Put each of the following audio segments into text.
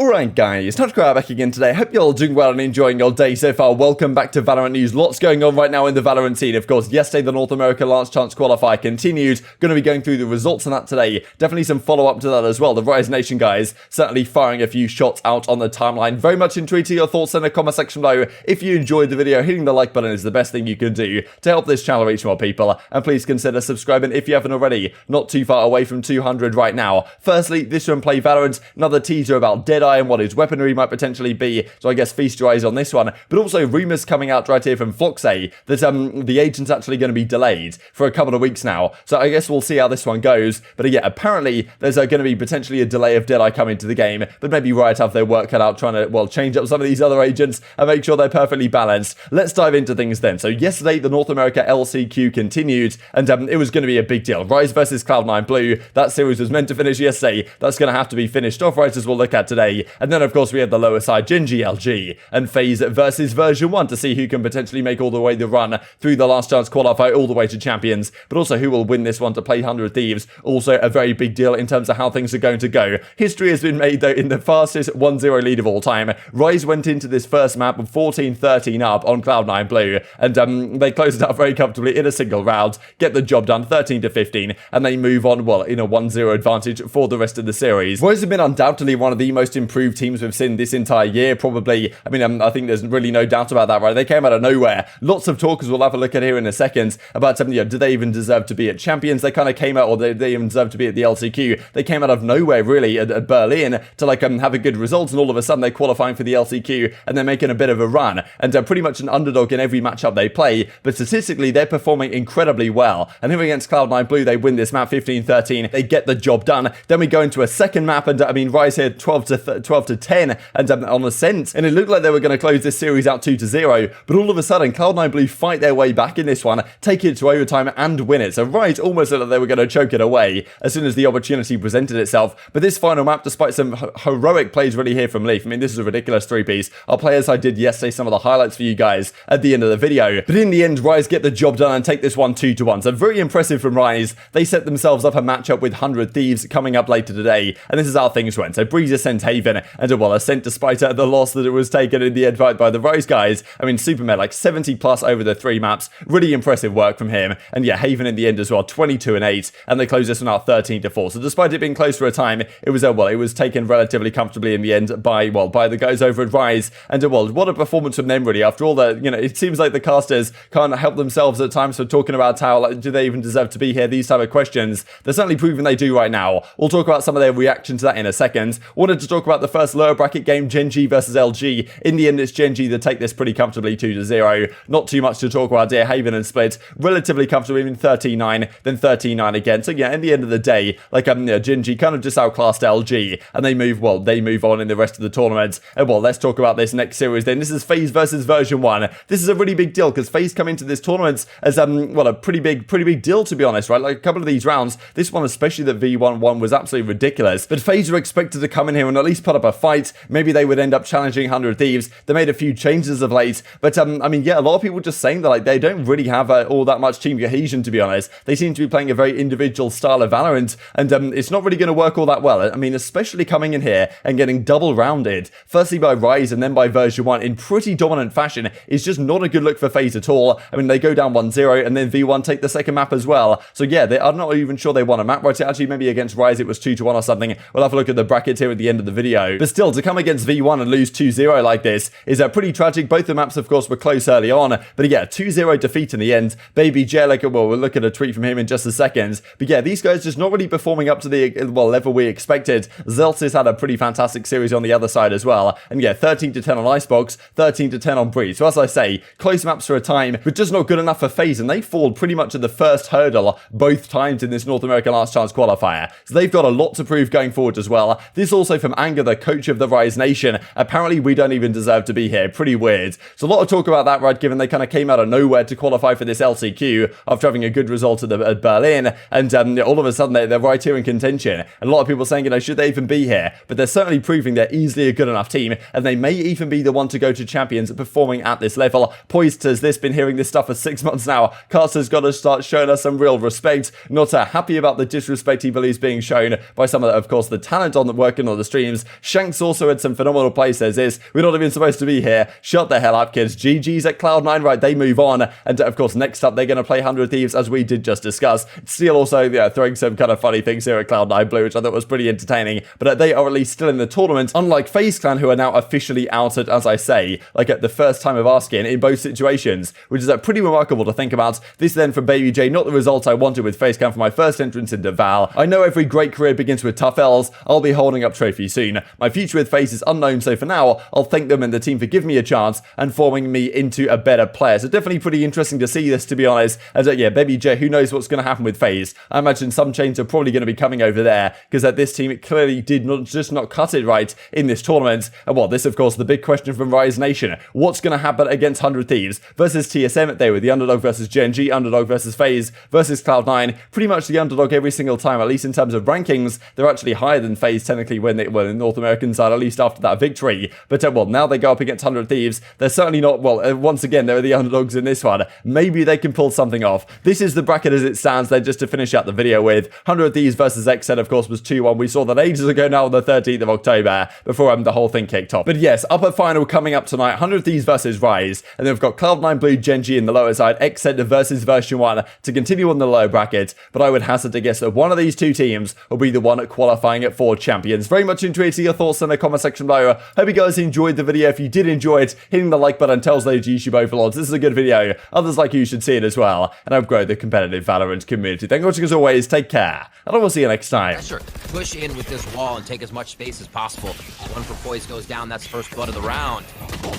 Alright guys, TacticalRab back again today. Hope you're all doing well and enjoying your day so far. Welcome back to Valorant News. Lots going on right now in the Valorant scene. Of course, yesterday the North America Last Chance Qualifier continued. Going to be going through the results on that today. Definitely some follow-up to that as well. The Rise Nation guys certainly firing a few shots out on the timeline. Very much intrigued to your thoughts in the comment section below. If you enjoyed the video, hitting the like button is the best thing you can do to help this channel reach more people. And please consider subscribing if you haven't already. Not too far away from 200 right now. Firstly, this one play Valorant. Another teaser about Deadeye and what his weaponry might potentially be, so I guess feast your eyes on this one. But also rumours coming out right here from Floxay that the agent's actually going to be delayed for a couple of weeks now, so I guess we'll see how this one goes. But yeah, apparently there's going to be potentially a delay of Deadeye coming to the game, but maybe Riot have their work cut out trying to, well, change up some of these other agents and make sure they're perfectly balanced. Let's dive into things then. So yesterday the North America LCQ continued, and it was going to be a big deal. Rise versus Cloud9 Blue, that series was meant to finish yesterday. That's going to have to be finished off, right, as we'll look at today. And then of course we have the lower side, Gen.G, LG, and FaZe versus version 1 to see who can potentially make all the way the run through the last chance qualifier all the way to champions, but also who will win this one to play 100 Thieves. Also a very big deal in terms of how things are going to go. History has been made though in the fastest 1-0 lead of all time. Rise went into this first map 14-13 up on Cloud9 Blue, and they closed it out very comfortably in a single round, get the job done 13-15, and they move on, well, in a 1-0 advantage for the rest of the series. Rise have been undoubtedly one of the most improved teams we've seen this entire year, probably. I mean, I think there's really no doubt about that, right? They came out of nowhere. Lots of talk, as we'll have a look at here in a second, about something, do they even deserve to be at champions? They kind of came out, or they even deserve to be at the LCQ. They came out of nowhere, really, at Berlin to, like, have a good result, and all of a sudden they're qualifying for the LCQ, and they're making a bit of a run, and pretty much an underdog in every matchup they play, but statistically, they're performing incredibly well. And here against Cloud9 Blue, they win this map 15-13. They get the job done. Then we go into a second map, and I mean, Rise here 12-10, and on Ascent, and it looked like they were going to close this series out 2-0, but all of a sudden Cloud9 Blue fight their way back in this one, take it to overtime and win it. So Rise almost looked like they were going to choke it away as soon as the opportunity presented itself. But this final map, despite some heroic plays really here from Leaf, I mean, this is a ridiculous three-piece. I'll play as I did yesterday some of the highlights for you guys at the end of the video. But in the end, Rise get the job done and take this one 2-1. So very impressive from Rise. They set themselves up a matchup with 100 Thieves coming up later today, and this is how things went. So Breezer sent Haven, and well, Ascent, despite the loss that it was taken in the end by the Rise guys. I mean, Superman, like 70 plus over the 3 maps. Really impressive work from him. And yeah, Haven in the end as well, 22-8, and they closed this one out 13-4. So despite it being close for a time, it was well, it was taken relatively comfortably in the end by the guys over at Rise. And well, what a performance from them, really. After all the, it seems like the casters can't help themselves at times for talking about how, like, do they even deserve to be here? These type of questions. They're certainly proving they do right now. We'll talk about some of their reaction to that in a second. Wanted to talk about the first lower bracket game, Gen.G versus LG. In the end, it's Gen.G that take this pretty comfortably 2-0. Not too much to talk about here. Haven and Split relatively comfortably in 13-9, then 13-9 again. So yeah, in the end of the day, like Gen.G kind of just outclassed LG, and they move on in the rest of the tournament. And well, let's talk about this next series then. This is FaZe versus version 1. This is a really big deal because FaZe come into this tournament as well, a pretty big deal, to be honest, right? Like a couple of these rounds, this one especially, the V1 was absolutely ridiculous. But FaZe were expected to come in here and at least put up a fight. Maybe they would end up challenging 100 Thieves. They made a few changes of late, but I mean, yeah, a lot of people just saying that, like, they don't really have all that much team cohesion, to be honest. They seem to be playing a very individual style of Valorant, and it's not really going to work all that well. I mean, especially coming in here and getting double rounded, firstly by Rise and then by version 1 in pretty dominant fashion, is just not a good look for FaZe at all. I mean, they go down 1-0 and then V1 take the second map as well. So yeah, I'm not even sure they won a map, right? Actually, maybe against Rise it was 2-1 or something. We'll have a look at the brackets here at the end of the video. But still, to come against V1 and lose 2-0 like this is pretty tragic. Both the maps, of course, were close early on, but yeah, 2-0 defeat in the end. babybay, like, well, we'll look at a tweet from him in just a second. But yeah, these guys just not really performing up to the level we expected. Zelsis had a pretty fantastic series on the other side as well. And yeah, 13-10 on Icebox, 13-10 on Breeze. So as I say, close maps for a time, but just not good enough for FaZe, and they fall pretty much at the first hurdle both times in this North American Last Chance qualifier. So they've got a lot to prove going forward as well. This also from Anger, the coach of the Rise Nation. Apparently we don't even deserve to be here. Pretty weird. So a lot of talk about that, right, given they kind of came out of nowhere to qualify for this LCQ after having a good result at Berlin, and all of a sudden they're right here in contention. And a lot of people saying, should they even be here? But they're certainly proving they're easily a good enough team, and they may even be the one to go to champions performing at this level. Poised as this, been hearing this stuff for 6 months now. Caster's got to start showing us some real respect. Not happy about the disrespect he believes being shown by some of course, the talent on the working on the streams, Shanks also had some phenomenal play, says this. We're not even supposed to be here. Shut the hell up, kids. GG's at Cloud9, right? They move on. And of course, next up, they're going to play 100 Thieves, as we did just discuss. Steel also, yeah, throwing some kind of funny things here at Cloud9 Blue, which I thought was pretty entertaining. But they are at least still in the tournament, unlike FaZe Clan, who are now officially outed, as I say, like at the first time of asking in both situations, which is pretty remarkable to think about. This then from babybay, not the result I wanted with FaZe Clan for my first entrance into Val. I know every great career begins with tough L's. I'll be holding up trophies soon. My future with FaZe is unknown, so for now, I'll thank them and the team for giving me a chance and forming me into a better player. So definitely pretty interesting to see this, to be honest. As yeah, babybay, who knows what's going to happen with FaZe. I imagine some changes are probably going to be coming over there, because at this team, it clearly did not cut it right in this tournament. And well, this, of course, the big question from Rise Nation. What's going to happen against 100 Thieves versus TSM? They were the underdog versus Gen.G, underdog versus FaZe versus Cloud9. Pretty much the underdog every single time, at least in terms of rankings. They're actually higher than FaZe, technically, when they were in the North American side, at least after that victory. But well, now they go up against 100 Thieves. They're certainly not, well, once again, they're the underdogs in this one. Maybe they can pull something off. This is the bracket as it stands there, just to finish out the video with. 100 Thieves versus xNed, of course, was 2-1. We saw that ages ago now on the 13th of October, before the whole thing kicked off. But yes, upper final coming up tonight, 100 Thieves versus Rise. And then we've got Cloud9 Blue, Gen.G in the lower side, xNed versus version 1 to continue on the low bracket. But I would hazard to guess that one of these two teams will be the one qualifying it for champions. Very much enjoyed your thoughts in the comment section below. Hope you guys enjoyed the video. If you did enjoy it, hitting the like button tells those YouTube overlords this is a good video. Others like you should see it as well. And I've grown the competitive Valorant community. Thank you for watching as always. Take care. And I will see you next time. Pressure. Push in with this wall and take as much space as possible. One for Poise goes down. That's first blood of the round.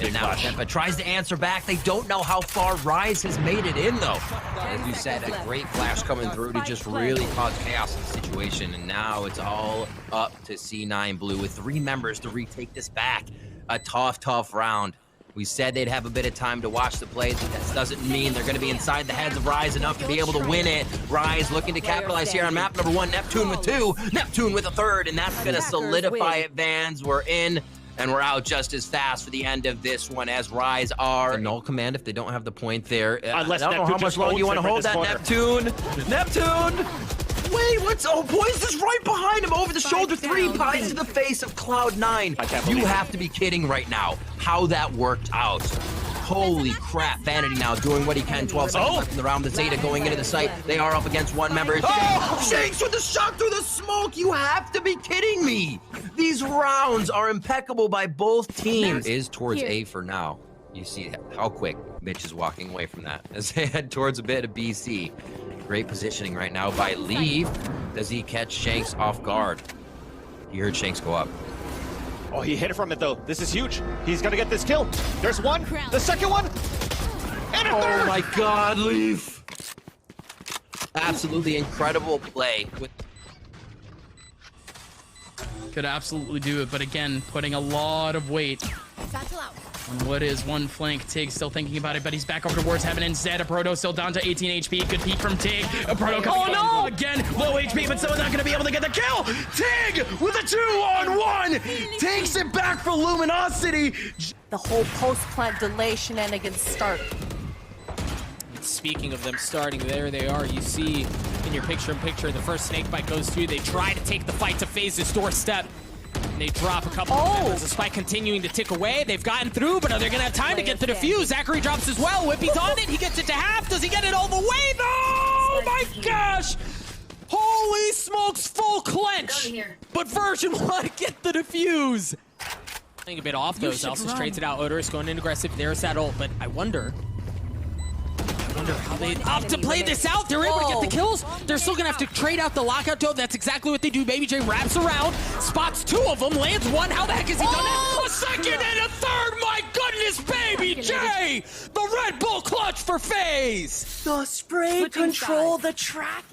And now Dephh tries to answer back. They don't know how far Rise has made it in, though. As you said, a great flash coming through to just really cause chaos in the situation. And now it's all up to C9 Blue with 3 members to retake this back. A tough round. We said they'd have a bit of time to watch the plays, but that doesn't mean they're going to be inside the heads of Rise enough to be able to win it. Rise looking to capitalize here on map number 1. Neptune with 2, Neptune with a 3rd, and that's going to solidify it, Vans. We're in, and we're out just as fast for the end of this one, as Rise are null command if they don't have the point there. I don't know how much longer you want to hold that, Neptune. Neptune! Wait, what's... Oh, Poise is right behind him over the shoulder. 3 pies to the face of Cloud9. You have to be kidding right now how that worked out. Holy crap. Vanity now doing what he can. 12 seconds left in the round. The Zeta going into the site. They are up against 1 member. Shanks with the shot through the smoke. You have to be kidding me. These rounds are impeccable by both teams. Is towards A for now. You see how quick Mitch is walking away from that as they head towards a bit of BC. Great positioning right now by Leave. Does he catch Shanks off guard? He heard Shanks go up. Oh, he hit it from it though. This is huge. He's gonna get this kill. There's one, the second one, and a third! Oh my god, Leaf! Absolutely incredible play. Could absolutely do it, but again, putting a lot of weight on what is one flank. Tig still thinking about it, but he's back over towards Heaven and Zed. A Proto still down to 18 HP. Good peek from Tig. A Proto coming again. Low HP, but still not going to be able to get the kill. Tig with a 2-on-1 takes it back for Luminosity. The whole post-plant delay shenanigans start. Speaking of them starting, there they are. You see in your picture-in-picture, the first snake bite goes through. They try to take the fight to FaZe's doorstep. And they drop a couple of members. The spike continuing to tick away. They've gotten through, but are they going to have time to get the defuse? Zachary drops as well. Whippy's on it. He gets it to half. Does he get it all the way, though? Oh, my gosh. Holy smokes, full clench. But version 1 get the defuse. I think a bit off, though. Zelsis trades it out. Odorous going in aggressive. There's that ult, but I wonder how they opt to play this out. They're able to get the kills. They're still gonna have to trade out the lockout though. That's exactly what they do. babybay wraps around, spots 2 of them, lands 1. How the heck has he done that? A second and a third. My goodness, babybay! The Red Bull clutch for FaZe. The spray control, the track.